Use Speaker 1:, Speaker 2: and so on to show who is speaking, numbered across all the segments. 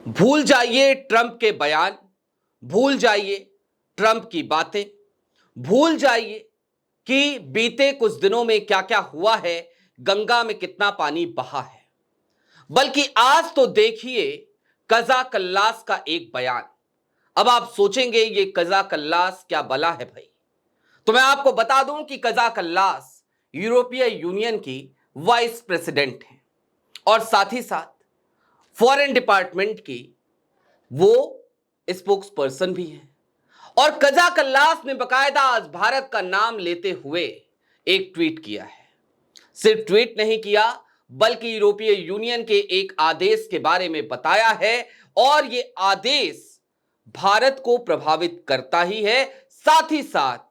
Speaker 1: भूल जाइए ट्रंप के बयान, भूल जाइए ट्रंप की बातें, भूल जाइए कि बीते कुछ दिनों में क्या क्या हुआ है, गंगा में कितना पानी बहा है। बल्कि आज तो देखिए कजा कल्लास का एक बयान। अब आप सोचेंगे ये कजा कल्लास क्या बला है भाई। तो मैं आपको बता दूं कि कजा कल्लास यूरोपीय यूनियन की वाइस प्रेसिडेंट हैं और साथ ही साथ फॉरेन डिपार्टमेंट की वो स्पोक्स पर्सन भी है। और कजा कल्लास ने बकायदा आज भारत का नाम लेते हुए एक ट्वीट किया है। सिर्फ ट्वीट नहीं किया बल्कि यूरोपीय यूनियन के एक आदेश के बारे में बताया है और ये आदेश भारत को प्रभावित करता ही है, साथ ही साथ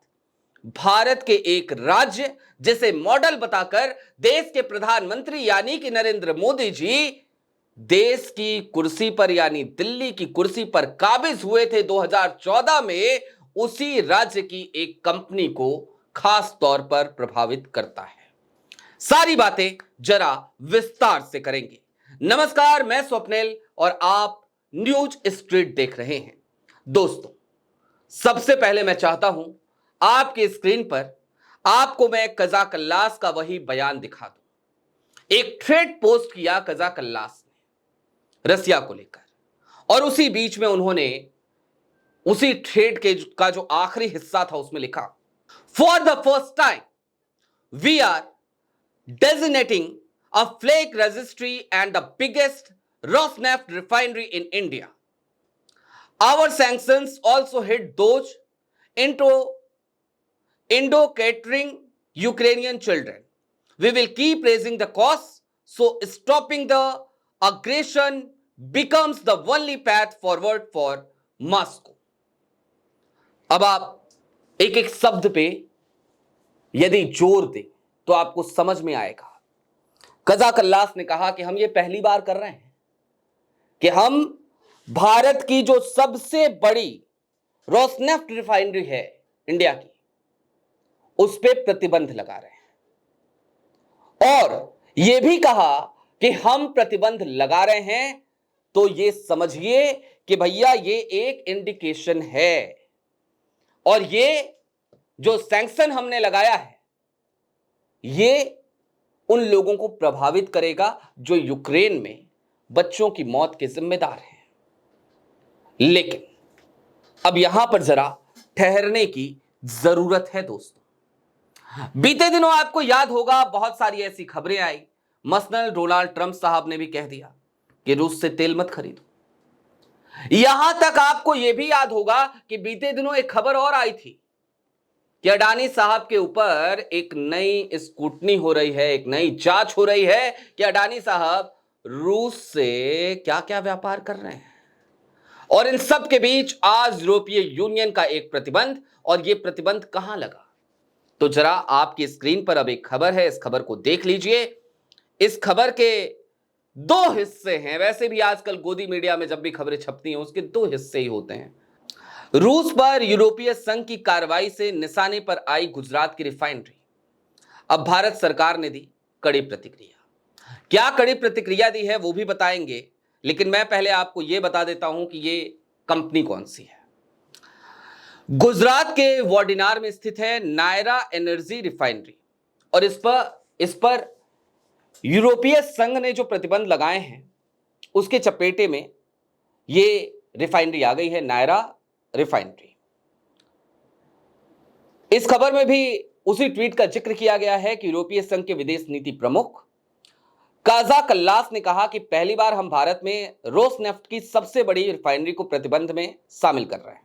Speaker 1: भारत के एक राज्य जिसे मॉडल बताकर देश के प्रधानमंत्री यानी कि नरेंद्र मोदी जी देश की कुर्सी पर यानी दिल्ली की कुर्सी पर काबिज हुए थे 2014 में, उसी राज्य की एक कंपनी को खास तौर पर प्रभावित करता है। सारी बातें जरा विस्तार से करेंगे। नमस्कार, मैं स्वप्निल और आप न्यूज स्ट्रीट देख रहे हैं। दोस्तों, सबसे पहले मैं चाहता हूं आपकी स्क्रीन पर आपको मैं कजा कल्लास का वही बयान दिखा दूं। एक थ्रेड पोस्ट किया कजा कल्लास ने रसिया को लेकर और उसी बीच में उन्होंने उसी थ्रेड का जो आखिरी हिस्सा था उसमें लिखा, for the first time we are designating a flake registry and the biggest Rosneft refinery in India. Our sanctions also hit those into Indo-catering Ukrainian children. We will keep raising the costs, so stopping the aggression becomes the only path forward for Moscow. अब आप एक एक शब्द पे यदि जोर दें तो आपको समझ में आएगा। कजा कल्लास ने कहा कि हम ये पहली बार कर रहे हैं कि हम भारत की जो सबसे बड़ी रोसनेफ्ट रिफाइनरी है इंडिया की, उस पे प्रतिबंध लगा रहे हैं। और यह भी कहा कि हम प्रतिबंध लगा रहे हैं तो ये समझिए कि भैया ये एक इंडिकेशन है और ये जो सैंक्शन हमने लगाया है ये उन लोगों को प्रभावित करेगा जो यूक्रेन में बच्चों की मौत के जिम्मेदार हैं। लेकिन अब यहां पर जरा ठहरने की जरूरत है दोस्तों। बीते दिनों आपको याद होगा बहुत सारी ऐसी खबरें आई, मसलन डोनाल्ड ट्रंप साहब ने भी कह दिया कि रूस से तेल मत खरीदो। यहां तक आपको यह भी याद होगा कि बीते दिनों एक खबर और आई थी कि अडानी साहब के ऊपर एक नई स्क्रूटनी हो रही है, एक नई जांच हो रही है कि अडानी साहब रूस से क्या क्या व्यापार कर रहे हैं। और इन सब के बीच आज यूरोपीय यूनियन का एक प्रतिबंध, और यह प्रतिबंध कहां लगा तो जरा आपकी स्क्रीन पर अब एक खबर है, इस खबर को देख लीजिए। इस खबर के दो हिस्से हैं। वैसे भी आजकल गोदी मीडिया में जब भी खबरें छपती हैं उसके दो हिस्से ही होते हैं। रूस पर यूरोपीय संघ की कार्रवाई से निशाने पर आई गुजरात की रिफाइनरी। अब भारत सरकार ने दी कड़ी प्रतिक्रिया। क्या कड़ी प्रतिक्रिया दी है वो भी बताएंगे, लेकिन मैं पहले आपको यह बता देता हूं कि ये कंपनी कौन सी है। गुजरात के वाडिनार में स्थित है नायरा एनर्जी रिफाइनरी और इस पर यूरोपीय संघ ने जो प्रतिबंध लगाए हैं उसके चपेटे में ये रिफाइनरी आ गई है, नायरा रिफाइनरी। इस खबर में भी उसी ट्वीट का जिक्र किया गया है कि यूरोपीय संघ के विदेश नीति प्रमुख काजा कल्लास ने कहा कि पहली बार हम भारत में रोसनेफ्ट की सबसे बड़ी रिफाइनरी को प्रतिबंध में शामिल कर रहे हैं।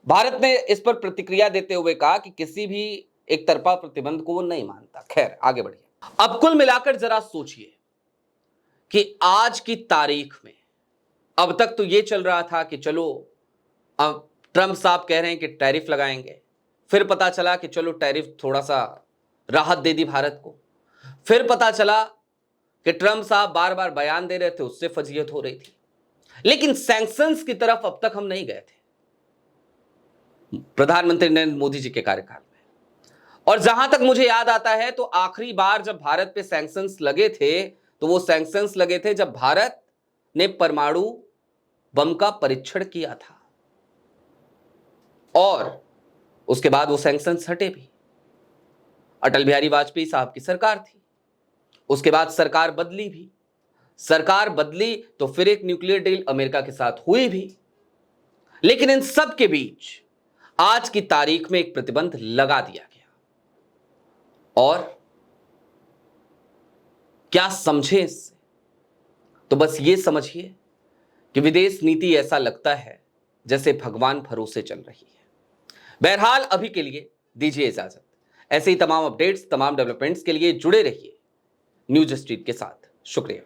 Speaker 1: भारत ने इस पर प्रतिक्रिया देते हुए कहा कि किसी भी एक तरफा प्रतिबंध को वो नहीं मानता। खैर, आगे बढ़िए। अब कुल मिलाकर जरा सोचिए कि आज की तारीख में अब तक तो ये चल रहा था कि चलो अब ट्रंप साहब कह रहे हैं कि टैरिफ लगाएंगे, फिर पता चला कि चलो टैरिफ थोड़ा सा राहत दे दी भारत को, फिर पता चला कि ट्रंप साहब बार बार बयान दे रहे थे उससे फजीयत हो रही थी, लेकिन सैंक्शंस की तरफ अब तक हम नहीं गए थे प्रधानमंत्री नरेंद्र मोदी जी के कार्यकाल में। और जहां तक मुझे याद आता है तो आखिरी बार जब भारत पे सैंक्शंस लगे थे तो वो सैंक्शंस लगे थे जब भारत ने परमाणु बम का परीक्षण किया था और उसके बाद वो सैंक्शंस हटे भी। अटल बिहारी वाजपेयी साहब की सरकार थी, उसके बाद सरकार बदली भी, सरकार बदली तो फिर एक न्यूक्लियर डील अमेरिका के साथ हुई भी, लेकिन इन सब के बीच आज की तारीख में एक प्रतिबंध लगा दिया गया। और क्या समझे इससे? तो बस ये समझिए कि विदेश नीति ऐसा लगता है जैसे भगवान भरोसे चल रही है। बहरहाल अभी के लिए दीजिए इजाजत। ऐसे ही तमाम अपडेट्स, तमाम डेवलपमेंट्स के लिए जुड़े रहिए न्यूज स्ट्रीट के साथ। शुक्रिया।